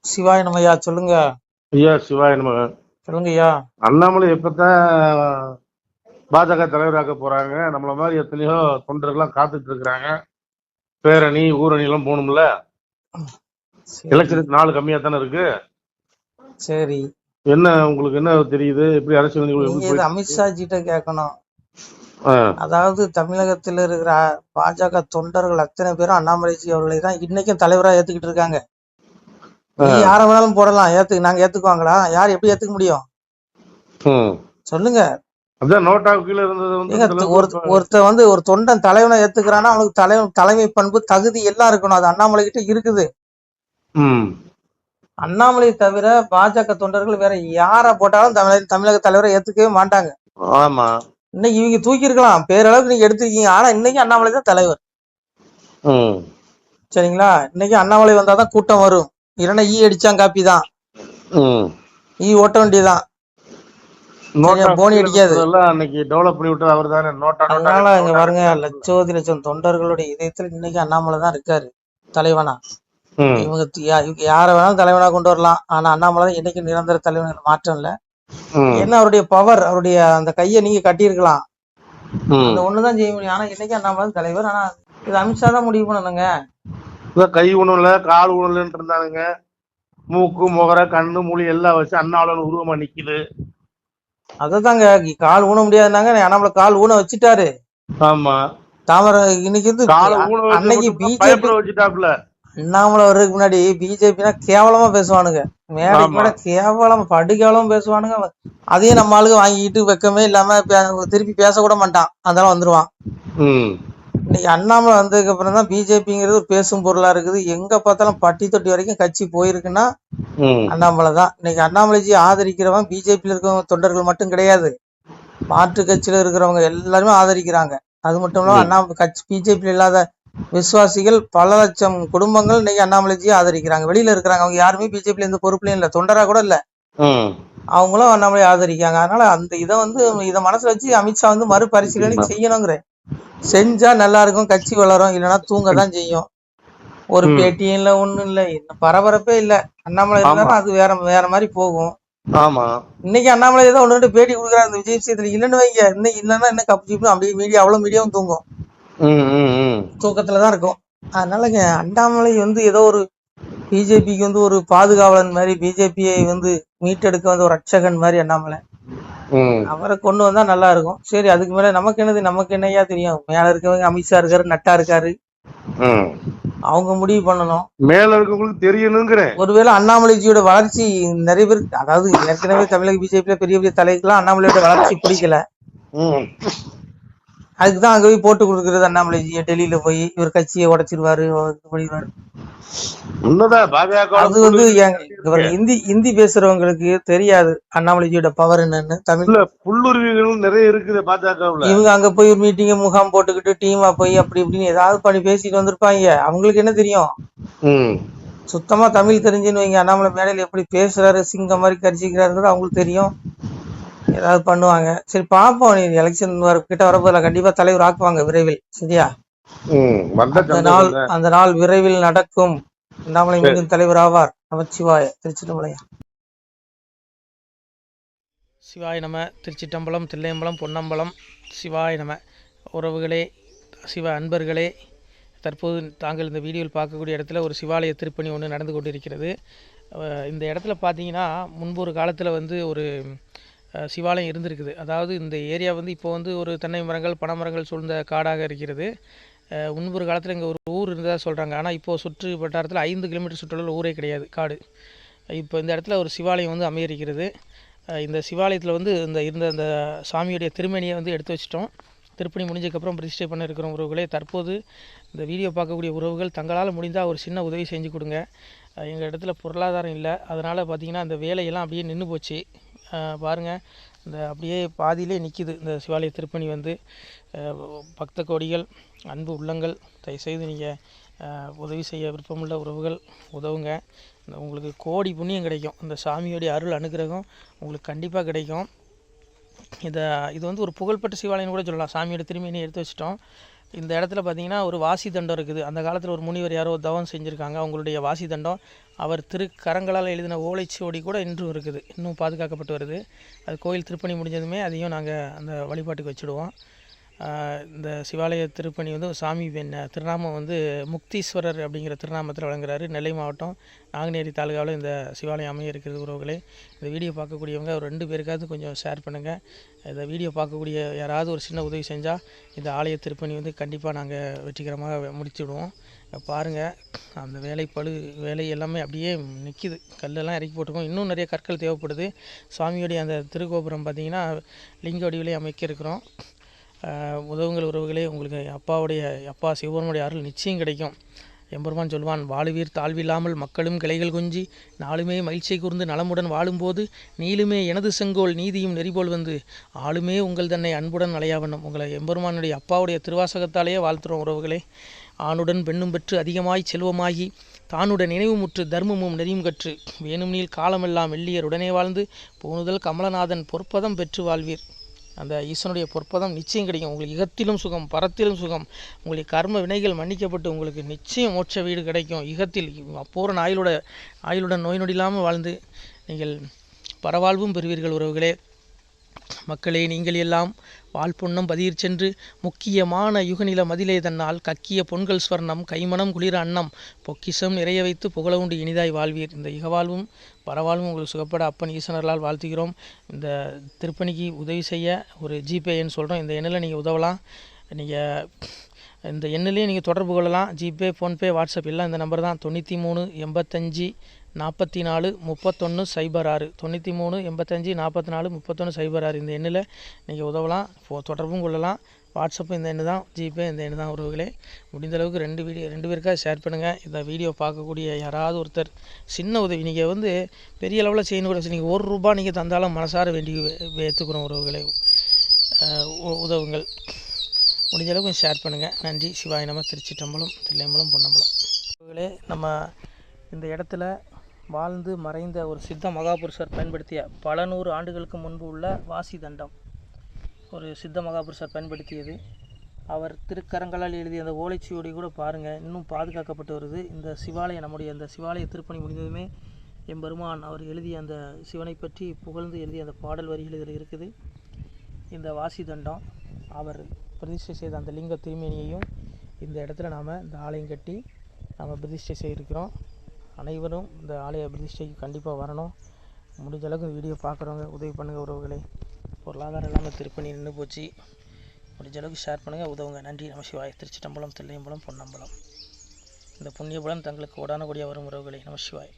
சிவாய நமயா சொல்லுங்க. ஐயா சிவாய நமக. சொல்லுங்க ஐயா. அண்ணாமலை எப்பதான் பாஜக தலைவராக்க போறாங்க? நம்மள மாதிரி எத்தனையோ தொண்டர்கள்லாம் காத்துட்டு இருக்கிறாங்க. பேரணி ஊரணி எல்லாம் போகணும்ல. சரி எலெக்ஷனுக்கு நாள் கம்மியா தானே இருக்கு. சரி, என்ன உங்களுக்கு என்ன தெரியுது? எப்படி அரசியல் நீங்க எப்படி இது போயிட்டு இருக்கு? அமித்ஷா கிட்ட கேட்கணும். ஆ, அதாவது தமிழகத்தில் இருக்கிற பாஜக தொண்டர்கள் அத்தனை பேரும் அண்ணாமலைஜி அவர்களை தான் இன்னைக்கும் தலைவரா ஏத்துக்கிட்டு இருக்காங்க. ஆ, நீ யார வேணாலும் போடலாம், நாங்க ஏத்துக்குவாங்களா? யார் எப்படி ஏத்துக்க முடியும் ம். சொல்லுங்க. அதான் நோட்டா கீழே இருந்தது வந்து ஏங்க இந்த அளவுக்கு இப்ப. ஒருத்தர் வந்து ஒரு தொண்டன் தலைவனை ஏத்துக்கிறான்னா அவனுக்கு தலைமை பண்பு தகுதி எல்லாம் இருக்கணும். அது அண்ணாமலை கிட்ட இருக்குது. ம், அண்ணாமலை தவிர பாஜக தொண்டர்கள் வேற யார போட்டாலும் தமிழக தலைவரை ஏத்துக்கவே மாட்டாங்க. ஆமா. இன்னைக்கு இவங்க தூக்கி இருக்கலாம், பேரளவுக்கு நீங்க எடுத்திருக்கீங்க. ஆனா இன்னைக்கு அண்ணாமலை தான் தலைவர். ம், சரிங்களா? இன்னைக்கு அண்ணாமலை வந்தாதான் கூட்டம் வரும். இல்லைன்னா அடிச்சான் காப்பி தான். ம். ஓட்ட வேண்டியதான். நோட்டா போனி கீழே அடிக்காது. இருந்ததெல்லாம் அன்னைக்கு டெவலப் பண்ணி விட்டது அவர் தானே. நோட்டா நோட்டா அதனால கட்டி இங்க நோட்டா பாருங்க, கட்டி. லட்சோதி தொண்டர்களுடைய இதயத்துல இன்னைக்கு அண்ணாமலை தான் இருக்காரு தலைவனா. ம், இவங்க யார வேணாலும் தலைவனா கொண்டு வரலாம். ஆனா அண்ணாமலை தான் என்னைக்கு நிரந்தர தலைவன், மாற்றம் இல்ல. ம், என்ன அவருடைய பவர், அவருடைய அந்த கையை நீங்க கட்டியிருக்கலாம், ம். அந்த ஒண்ணுதான் செய்ய முடியும். ஆனா இன்னைக்கு அண்ணாமலை தான் தலைவர். ஆனா இது அமித்ஷா தான் முடிவு பண்ணணுங்க. கை உணவுல கால் உணவுலன்னு இருந்தானுங்க. மூக்கு முகர கண்ணு மூளி எல்லாம் வச்சு அண்ணாவளன் உருவமா நிக்குது. அததாங்க, கால் ஊன முடியாதுனாங்க. அண்ணாமலை கால் ஊன வச்சுட்டாரு. ஆமா. தாமரை இன்னைக்கு வந்து காலை ஊன வச்சு அன்னைக்கு மட்டும் பிஜேபி பயப்பட வச்சுட்டாப்ல. அண்ணாமலை வர்றதுக்கு முன்னாடி பிஜேபினா கேவலமா பேசுவானுங்க. மேடைக்கு ஆமா. மேல கேவலம், படு கேவலமா பேசுவானுங்க. அதையும் நம்ம ஆளுங்க வாங்கிட்டு வெக்கமே இல்லாம திருப்பி பேச கூட மாட்டான், அதெல்லாம் வந்துருவான். ம். இன்னைக்கு அண்ணாமலை வந்ததுக்கு அப்புறம் தான் பிஜேபிங்கிறது ஒரு பேசும் பொருளா இருக்குது. எங்க பார்த்தாலும் பட்டி தொட்டி வரைக்கும் கட்சி போயிருக்குன்னா ம். அண்ணாமலை தான். இன்னைக்கு அண்ணாமலைஜி ஆதரிக்கிறவன் பிஜேபியில இருக்கிறவங்க தொண்டர்கள் மட்டும் கிடையாது, மாற்று கட்சியில இருக்கிறவங்க எல்லாருமே ஆதரிக்கிறாங்க. அது மட்டும் இல்லாம அண்ணாமலை கட்சி பிஜேபியில இல்லாத விசுவாசிகள் பல லட்சம் குடும்பங்கள் இன்னைக்கு அண்ணாமலைஜியை ஆதரிக்கிறாங்க. வெளியில இருக்கிறாங்க, அவங்க யாருமே பிஜேபியில எந்த பொறுப்புலையும் இல்ல, தொண்டரா கூட இல்ல, ம். அவங்களும் அண்ணாமலை ஆதரிக்காங்க. அதனால அந்த இதை மனசுல வச்சு அமித்ஷா வந்து மறுபரிசீலனை செய்யணுங்கிற. செஞ்சா நல்லா இருக்கும், கட்சி வளரும். இல்லைன்னா தூங்க தான் செய்யும். ஒரு பேட்டியும் இல்ல, ஒண்ணும் இல்ல, என்ன பரபரப்பே இல்ல. அண்ணாமலை ஆமா. இருந்தாலும் அது வேற மாதிரி போகும். ஆமா. இன்னைக்கு அண்ணாமலை தான் ஒன்று ரெண்டு பேட்டி கொடுக்குறாரு இந்த விஜய் விஷயத்துல. இல்லைன்னு வைங்க, இன்னைக்கு இல்லைன்னா என்ன கப்பு அப்படியே மீடியா, அவ்வளவு மீடியாவும் தூங்கும், ம். ம். ம். தூக்கத்துலதான் இருக்கும். அதனாலங்க அண்ணாமலை வந்து ஏதோ ஒரு பிஜேபிக்கு வந்து ஒரு பாதுகாவலன் மாதிரி, பிஜேபியை வந்து மீட்டெடுக்க வந்து ஒரு ரட்சகன் மாதிரி அண்ணாமலை. ம். அவரை கொண்டு வந்தா நல்லா இருக்கும். சரி, அதுக்கு மேல நமக்கு என்னது, நமக்கு என்னையா தெரியும்? மேல இருக்கவங்க அமித்ஷா இருக்காரு, நட்டா இருக்காரு, ம். அவங்க முடிவு பண்ணணும். மேல இருக்கவங்களுக்கு தெரியணுங்கிறேன். ஒருவேளை அண்ணாமலைஜியோட வளர்ச்சி நிறைய பேருக்கு, அதாவது ஏற்கனவே தமிழக பிஜேபியில பெரிய பெரிய தலைக்கெல்லாம் அண்ணாமலையோட வளர்ச்சி பிடிக்கல. ம். அதுக்குதான் அங்க போய் போட்டு கொடுக்கறது. அண்ணாமலைஜியை டெல்லியில போய் இவர் கட்சியை உடைச்சிருவாரு, பண்ணிடுவாரு. உண்மைதான். பாஜக அது வந்து இந்தி பேசுறவங்களுக்கு தெரியாது அண்ணாமலைஜியோட பவர் என்னன்னு. தமிழ் புல்லுருவிகள் நிறைய இருக்குது பாஜகவுல. இவங்க அங்க போய் ஒரு மீட்டிங்க முகாம் போட்டுக்கிட்டு டீமா போய் அப்படி இப்படின்னு ஏதாவது பண்ணி பேசிட்டு வந்திருப்பாங்க. அவங்களுக்கு என்ன தெரியும்? ம். சுத்தமா தமிழ் தெரிஞ்சுன்னு வைங்க, அண்ணாமலை மேடையில எப்படி பேசுறாரு, சிங்கம் மாதிரி கரிச்சிக்கிறாரு அவங்களுக்கு தெரியும். ஏதாவது பண்ணுவாங்க. சரி பாப்போம். நீ எலெக்ஷன் கிட்ட வரப்போதுல கண்டிப்பா தலைவர் ஆக்குவாங்க விரைவில். சரியா? அந்த நாள் விரைவில் நடக்கும். அண்ணாமலை மீண்டும் தலைவர் ஆவார். நமச்சிவாய. திருச்சிட்டம்பலம். சிவாய நம. திருச்சிட்டம்பலம், தில்லையம்பலம், பொன்னம்பலம். சிவாய நம. உறவுகளே, சிவ அன்பர்களே, தற்போது தாங்கள் இந்த வீடியோவில் பார்க்கக்கூடிய இடத்துல ஒரு சிவாலய திருப்பணி ஒன்று நடந்து கொண்டிருக்கிறது. இந்த இடத்துல பார்த்தீங்கன்னா முன்பு ஒரு காலத்தில் வந்து ஒரு சிவாலயம் இருந்திருக்குது. அதாவது இந்த ஏரியா வந்து இப்போ வந்து ஒரு தென்னை மரங்கள், பனை மரங்கள் சூழ்ந்த காடாக இருக்கிறது. முன்பு ஒரு காலத்தில் இங்கே ஒரு ஊர் இருந்ததாக சொல்கிறாங்க. ஆனால் இப்போது சுற்று வட்டாரத்தில் 5 கிலோமீட்டர் சுற்றுலா ஊரே கிடையாது, காடு. இப்போ இந்த இடத்துல ஒரு சிவாலயம் வந்து அமையிருக்கிறது. இந்த சிவாலயத்தில் வந்து இருந்த அந்த சாமியுடைய திருமேனியை வந்து எடுத்து வச்சிட்டோம். திருப்பணி முடிஞ்சதுக்கப்புறம் பிரதிஷ்டை பண்ண இருக்கிற உறவுகளே, தற்போது இந்த வீடியோ பார்க்கக்கூடிய உறவுகள் தங்களால் முடிந்தால் ஒரு சின்ன உதவி செஞ்சு கொடுங்க. எங்கள் இடத்துல பொருளாதாரம் இல்லை, அதனால் பார்த்திங்கன்னா அந்த வேலையெல்லாம் அப்படியே நின்று போச்சு. பாருங்கள், இந்த அப்படியே பாதியிலே நிற்கிது இந்த சிவாலய திருப்பணி வந்து. பக்த கோடிகள், அன்பு உள்ளங்கள், தயவுசெய்து நீங்கள் உதவி செய்ய விருப்பமுள்ள உறவுகள் உதவுங்க. உங்களுக்கு கோடி புண்ணியம் கிடைக்கும். இந்த சாமியோடைய அருள் அனுகிரகம் உங்களுக்கு கண்டிப்பாக கிடைக்கும். இது வந்து ஒரு புகழ்பெற்ற சிவாலயம்னு கூட சொல்லலாம். சாமியோட திருமேனி எடுத்து வச்சிட்டோம். இந்த இடத்துல பார்த்திங்கன்னா ஒரு வாசி தண்டம் இருக்குது. அந்த காலத்தில் ஒரு முனிவர் யாரோ தவம் செஞ்சுருக்காங்க, அவங்களுடைய வாசி தண்டம் அவர் திருக்கரங்களால் எழுதின ஓலைச்சுவடி கூட இன்றும் இருக்குது, இன்னும் பாதுகாக்கப்பட்டு வருது. அது கோயில் திருப்பணி முடிஞ்சதுமே அதையும் நாங்கள் அந்த வழிபாட்டுக்கு வச்சுடுவோம். இந்த சிவாலய திருப்பணி வந்து சாமி திருநாமம் வந்து முக்தீஸ்வரர் அப்படிங்கிற திருநாமத்தில் வழங்குறாரு. நெல்லை மாவட்டம் நாங்குநேரி தாலுகாவில் இந்த சிவாலயம் அமைய இருக்கிறது. உறவுகளே, இந்த வீடியோ பார்க்கக்கூடியவங்க ஒரு 2 பேருக்காவது கொஞ்சம் ஷேர் பண்ணுங்கள். இந்த வீடியோ பார்க்கக்கூடிய யாராவது ஒரு சின்ன உதவி செஞ்சால் இந்த ஆலய திருப்பணி வந்து கண்டிப்பாக நாங்கள் வெற்றிகரமாக முடிச்சுடுவோம். பாருங்கள், அந்த வேலை எல்லாமே அப்படியே நிற்கிது. கல்லெல்லாம் இறக்கி போட்டிருக்கோம். இன்னும் நிறைய கற்கள் தேவைப்படுது. சுவாமியோடைய அந்த திருக்கோபுரம் பார்த்திங்கன்னா லிங்க வடிவிலே அமைக்க இருக்கிறோம். உதவுங்கள் உறவுகளே. உங்களுக்கு அப்பா சிவபெருமானுடைய அருள் நிச்சயம் கிடைக்கும். எம்பெருமான் சொல்வான், வாழுவீர் தாழ்வில்லாமல் மக்களும் கிளைகள் கொஞ்சி நாளுமே மகிழ்ச்சியை கூர்ந்து நலமுடன் வாழும்போது நீளுமே எனது செங்கோல் நீதியும் நெறிபோல் வந்து ஆளுமே உங்கள் தன்னை அன்புடன் அலையாவண்ணம். உங்களை எம்பெருமானுடைய அப்பாவுடைய திருவாசகத்தாலேயே வாழ்த்துறோம் உறவுகளே. ஆணுடன் பெண்ணும் பெற்று அதிகமாய் செல்வமாகி தானுடன் நினைவுமுற்று தர்மமும் நெறியும் கற்று வேணும் நீள் காலமெல்லாம் வெள்ளியர் உடனே வாழ்ந்து போனுதல் கமலநாதன் பொற்பதம் பெற்று வாழ்வீர். அந்த ஈசனுடைய பொற்பதம் நிச்சயம் கிடைக்கும். உங்களுக்கு இகத்திலும் சுகம், பரத்திலும் சுகம். உங்களுடைய கர்ம வினைகள் மன்னிக்கப்பட்டு உங்களுக்கு நிச்சயம் மோட்ச வீடு கிடைக்கும். இகத்தில் பூரண ஆயுளுடன் நோய் நொடி இல்லாமல் வாழ்ந்து நீங்கள் பரவாழ்வும் பெறுவீர்கள் உறவுகளே. மக்களே, நீங்கள் எல்லாம் வாழ்பொன்னம் பதியிற் சென்று முக்கியமான யுகநில மதிலே தன்னால் கக்கிய பொன்கள் ஸ்வர்ணம் கைமணம் குளிர அன்னம் பொக்கிஷம் நிறைய வைத்து புகழவுண்டு இனிதாய் வாழ்வீர். இந்த இகவாழ்வும் பரவாழ்வும் உங்களுக்கு சுகப்பட அப்பன் ஈசனர்களால் வாழ்த்துகிறோம். இந்த திருப்பணிக்கு உதவி செய்ய ஒரு ஜிபே எண் சொல்கிறோம். இந்த எண்ணில் நீங்கள் உதவலாம். நீங்கள் இந்த எண்ணிலே நீங்கள் தொடர்பு கொள்ளலாம். ஜிபே, ஃபோன்பே, வாட்ஸ்அப் எல்லாம் இந்த நம்பர் தான். 93 85 44 31 06 93 85 44 31 06. இந்த எண்ணில் நீங்கள் உதவலாம், தொடர்பும் கொள்ளலாம். வாட்ஸ்அப்பு இந்த எண்ணு தான், ஜிபே இந்த எண்ணு தான் உறவுகளே. முடிந்த அளவுக்கு 2 பேருக்காக ஷேர் பண்ணுங்கள். இந்த வீடியோ பார்க்கக்கூடிய யாராவது ஒருத்தர் சின்ன உதவி, நீங்கள் வந்து பெரிய அளவில் செய்யணும் கூட, நீங்கள் ₹1 நீங்கள் தந்தாலும் மனசார வேண்டி ஏற்றுக்கிறோம் உறவுகளே. உதவுங்கள். முடிஞ்ச அளவுக்கு ஷேர் பண்ணுங்கள். நன்றி. சிவாய நம. திருச்சிற்றம்பலம், தில்லையம்பலம், பொன்னம்பலம். உறவுகளே, நம்ம இந்த இடத்துல வாழ்ந்து மறைந்த ஒரு சித்த மகாபுருஷர் பயன்படுத்திய பல 100 ஆண்டுகளுக்கு முன்பு உள்ள வாசி தண்டம் ஒரு சித்த மகாபுருஷர் பயன்படுத்தியது. அவர் திருக்கரங்களால் எழுதிய அந்த ஓலைச்சுவடி கூட பாருங்கள், இன்னும் பாதுகாக்கப்பட்டு வருது. இந்த சிவாலயம், நம்முடைய இந்த சிவாலய திருப்பணி முடிந்ததுமே எம்பெருமான் அவர் எழுதிய அந்த சிவனை பற்றி புகழ்ந்து எழுதிய அந்த பாடல் வரிகள் இதில் இருக்குது. இந்த வாசி தண்டம் அவர் பிரதிஷ்டை செய்த அந்த லிங்க திருமேனியையும் இந்த இடத்துல நாம் இந்த ஆலயம் கட்டி நாம் பிரதிஷ்டை செய்திருக்கிறோம். அனைவரும் இந்த ஆலய பிரதிஷ்டைக்கு கண்டிப்பாக வரணும். முடிஞ்ச அளவுக்கு இந்த வீடியோ பார்க்குறவங்க உதவி பண்ணுங்கள் உறவுகளே. பொருளாதாரம் இல்லாமல் திருப்பணி நின்று போச்சு. முடிஞ்ச அளவுக்கு ஷேர் பண்ணுங்கள், உதவுங்க. நன்றி. நம சிவாய. திருச்சிற்றம்பலம், தில்லையம்பலம், பொன்னம்பலம். இந்த புண்ணியபலம் தங்களுக்கு கோடான கோடியாக வரும் உறவுகளே. நம சிவாய.